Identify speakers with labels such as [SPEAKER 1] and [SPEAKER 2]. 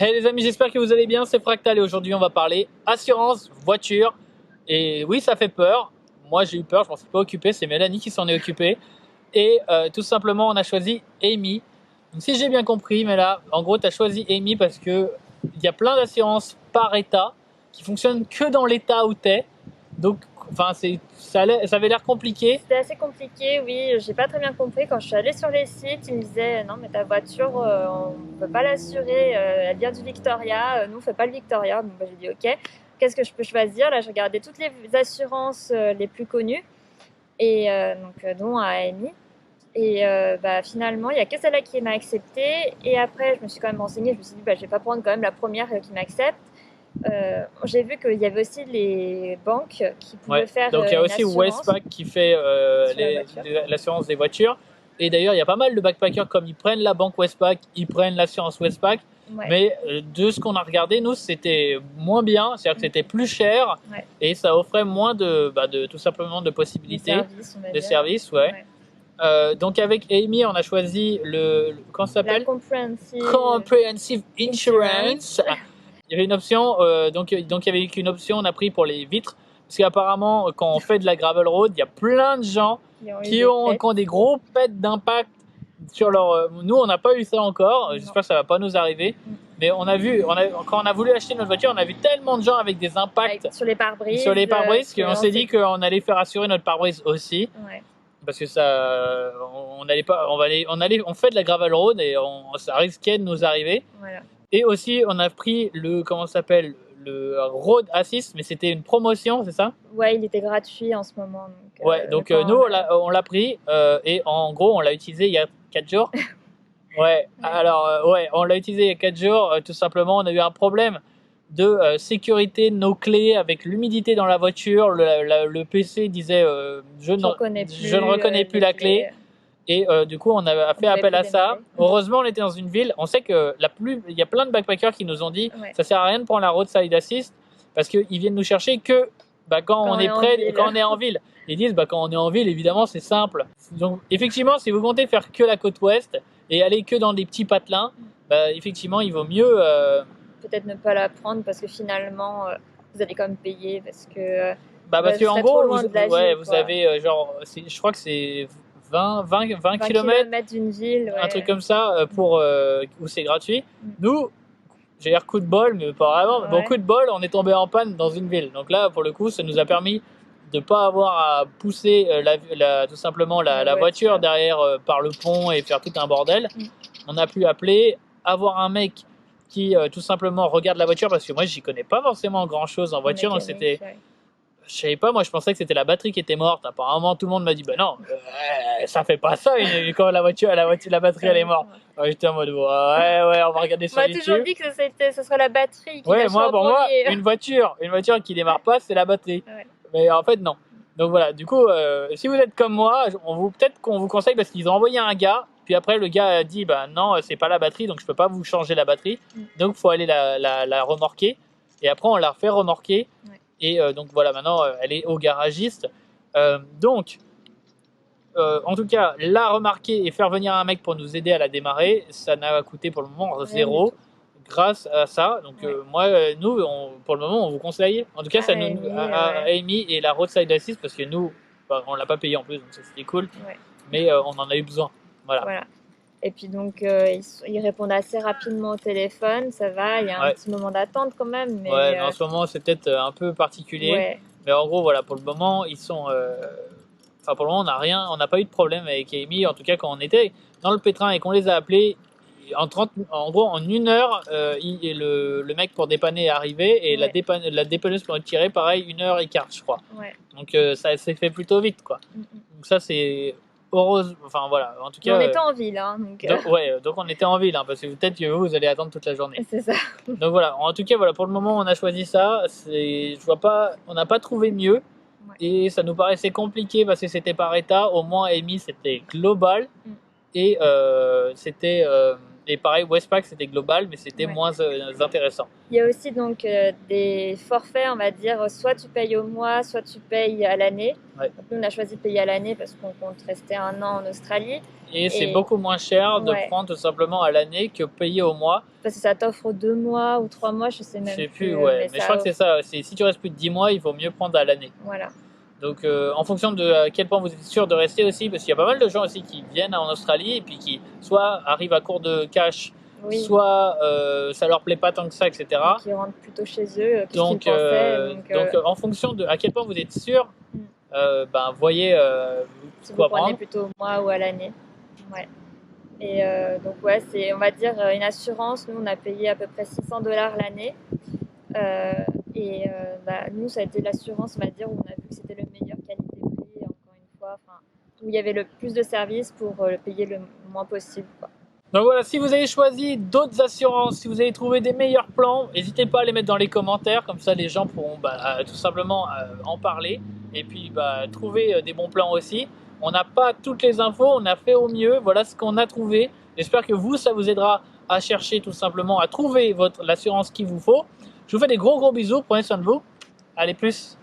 [SPEAKER 1] Hey les amis, j'espère que vous allez bien, c'est Fractal et aujourd'hui on va parler assurance voiture. Et oui, ça fait peur, moi j'ai eu peur, je m'en suis pas occupé, c'est Mélanie qui s'en est occupée. Et tout simplement on a choisi Amy. Donc si j'ai bien compris, mais là en gros tu as choisi Amy parce que il y a plein d'assurances par état qui fonctionnent que dans l'état où tu es. Donc enfin, ça avait l'air compliqué.
[SPEAKER 2] C'était assez compliqué, oui. J'ai pas très bien compris. Quand je suis allée sur les sites, ils me disaient non, mais ta voiture, on peut pas l'assurer. Elle vient du Victoria. Nous, on fait pas le Victoria. Donc, j'ai dit ok. Qu'est-ce que je peux choisir? Là, je regardais toutes les assurances les plus connues, et dont AMI. Et finalement, il y a que celle-là qui m'a acceptée. Et après, je me suis quand même renseignée. Je me suis dit, je vais pas prendre quand même la première qui m'accepte. J'ai vu qu'il y avait aussi les banques qui pouvaient faire
[SPEAKER 1] Donc il y a
[SPEAKER 2] une
[SPEAKER 1] aussi
[SPEAKER 2] assurance
[SPEAKER 1] Westpac qui fait l'assurance des voitures. Et d'ailleurs, il y a pas mal de backpackers comme ils prennent la banque Westpac, ils prennent l'assurance Westpac.
[SPEAKER 2] Ouais.
[SPEAKER 1] Mais de ce qu'on a regardé, nous, c'était moins bien, c'est-à-dire que c'était plus cher et ça offrait moins tout simplement de possibilités de services. Donc avec Amy, on a choisi comment ça s'appelle? Comprehensive Insurance. Il y avait une option, donc il y avait qu'une option, on a pris pour les vitres, parce qu'apparemment, quand on fait de la gravel road, il y a plein de gens qui ont des gros pets d'impact sur leur. Nous, on n'a pas eu ça encore, j'espère que ça va pas nous arriver. Mais on a vu, quand on a voulu acheter notre voiture, on a vu tellement de gens avec des impacts
[SPEAKER 2] sur les pare-brises,
[SPEAKER 1] qu'on s'est dit qu'on allait faire assurer notre pare-brise aussi.
[SPEAKER 2] Ouais.
[SPEAKER 1] Parce que ça, on fait de la gravel road et ça risquait de nous arriver.
[SPEAKER 2] Voilà.
[SPEAKER 1] Et aussi, on a pris comment ça s'appelle, le Road Assist, mais c'était une promotion, c'est ça?
[SPEAKER 2] Ouais, il était gratuit en ce moment.
[SPEAKER 1] Donc nous, on l'a pris et en gros, on l'a utilisé il y a 4 jours. Alors, on l'a utilisé il y a 4 jours. Tout simplement, on a eu un problème de sécurité de nos clés avec l'humidité dans la voiture. Le PC disait je ne reconnais plus la clé. Et du coup, on a fait appel à ça. Heureusement, on était dans une ville. On sait que il y a plein de backpackers qui nous ont dit ça sert à rien de prendre la roadside assist parce qu'ils viennent nous chercher que quand on est près, quand on est en ville. Ils disent quand on est en ville, évidemment, c'est simple. Donc, effectivement, si vous comptez faire que la côte ouest et aller que dans des petits patelins, effectivement, il vaut mieux.
[SPEAKER 2] Peut-être ne pas la prendre parce que finalement, vous allez quand même payer parce que.
[SPEAKER 1] Parce que en gros, vous avez je crois que c'est 20 km
[SPEAKER 2] d'une ville,
[SPEAKER 1] un truc comme ça où c'est gratuit. Nous, j'ai l'air coup de bol, mais pas vraiment. Bon, coup de bol, on est tombé en panne dans une ville. Donc là, pour le coup, ça nous a permis de ne pas avoir à pousser tout simplement la voiture derrière par le pont et faire tout un bordel. On a pu appeler, avoir un mec qui tout simplement regarde la voiture parce que moi, j'y connais pas forcément grand chose en voiture. Donc c'était. Je savais pas, moi je pensais que c'était la batterie qui était morte. Apparemment, tout le monde m'a dit non, ça fait pas ça quand la batterie elle est morte. J'étais en mode on va regarder sur YouTube.
[SPEAKER 2] On m'a toujours dit que ce serait la batterie qui
[SPEAKER 1] pour moi, une voiture qui démarre pas, c'est la batterie. Mais en fait, non. Donc voilà, du coup, si vous êtes comme moi, peut-être qu'on vous conseille parce qu'ils ont envoyé un gars, puis après le gars a dit non, c'est pas la batterie, donc je peux pas vous changer la batterie. Donc il faut aller la remorquer. Et après, on la refait remorquer. Et donc voilà, maintenant elle est au garagiste. Donc, en tout cas, la remarquer et faire venir un mec pour nous aider à la démarrer, ça n'a coûté pour le moment zéro grâce à ça. Donc nous, pour le moment, on vous conseille. En tout cas, ça nous à Amy et la Roadside Assist parce que nous, on l'a pas payé en plus, donc ça c'était cool. Mais on en a eu besoin. Voilà.
[SPEAKER 2] Et puis donc ils répondent assez rapidement au téléphone, ça va, il y a un petit moment d'attente quand même. Mais
[SPEAKER 1] mais en ce moment c'est peut-être un peu particulier. Mais en gros voilà, pour le moment ils sont. Pour le moment on n'a pas eu de problème avec Amy. En tout cas quand on était dans le pétrin et qu'on les a appelés, en gros en 1 heure, le mec pour dépanner est arrivé et la dépanneuse pour retirer pareil 1h15 je crois. Donc ça s'est fait plutôt vite quoi. Donc ça c'est. Heureuse, enfin voilà, en tout cas.
[SPEAKER 2] On était en ville, hein,
[SPEAKER 1] donc on était en ville, hein, parce que peut-être que vous allez attendre toute la journée.
[SPEAKER 2] C'est ça.
[SPEAKER 1] Donc voilà, en tout cas voilà, pour le moment on a choisi ça. On n'a pas trouvé mieux et ça nous paraissait compliqué parce que c'était par état. Au moins Amy c'était global et Et pareil, Westpac c'était global, mais c'était
[SPEAKER 2] Ouais.
[SPEAKER 1] moins intéressant.
[SPEAKER 2] Il y a aussi donc des forfaits, on va dire, soit tu payes au mois, soit tu payes à l'année.
[SPEAKER 1] Ouais.
[SPEAKER 2] Donc, nous, on a choisi de payer à l'année parce qu'on compte rester 1 an en Australie.
[SPEAKER 1] Et c'est beaucoup moins cher de
[SPEAKER 2] Ouais.
[SPEAKER 1] prendre tout simplement à l'année que payer au mois.
[SPEAKER 2] Parce que ça t'offre 2 mois ou 3 mois, je sais même
[SPEAKER 1] Je sais
[SPEAKER 2] plus.
[SPEAKER 1] plus, ouais. Mais je crois que c'est ça. Si tu restes plus de 10 mois, il vaut mieux prendre à l'année.
[SPEAKER 2] Voilà.
[SPEAKER 1] Donc, en fonction de à quel point vous êtes sûr de rester aussi, parce qu'il y a pas mal de gens aussi qui viennent en Australie et puis qui soit arrivent à court de cash,
[SPEAKER 2] Oui.
[SPEAKER 1] soit ça leur plaît pas tant que ça, etc.
[SPEAKER 2] Donc, ils rentrent plutôt chez eux.
[SPEAKER 1] Donc, en fonction de à quel point vous êtes sûr, voyez
[SPEAKER 2] si
[SPEAKER 1] quoi
[SPEAKER 2] vous prenez
[SPEAKER 1] prendre.
[SPEAKER 2] plutôt au mois ou à l'année. Ouais. Et donc, ouais, c'est, on va dire, une assurance. Nous, on a payé à peu près $600 l'année. Nous, ça a été l'assurance, on va dire, où on a vu que c'était le meilleur qualité-prix, encore une fois, où il y avait le plus de services pour le payer le moins possible, quoi.
[SPEAKER 1] Donc voilà, si vous avez choisi d'autres assurances, si vous avez trouvé des meilleurs plans, n'hésitez pas à les mettre dans les commentaires, comme ça les gens pourront tout simplement en parler et puis trouver des bons plans aussi. On n'a pas toutes les infos, on a fait au mieux, voilà ce qu'on a trouvé. J'espère que vous, ça vous aidera à chercher tout simplement, à trouver l'assurance qu'il vous faut. Je vous fais des gros bisous, prenez soin de vous. Allez, plus.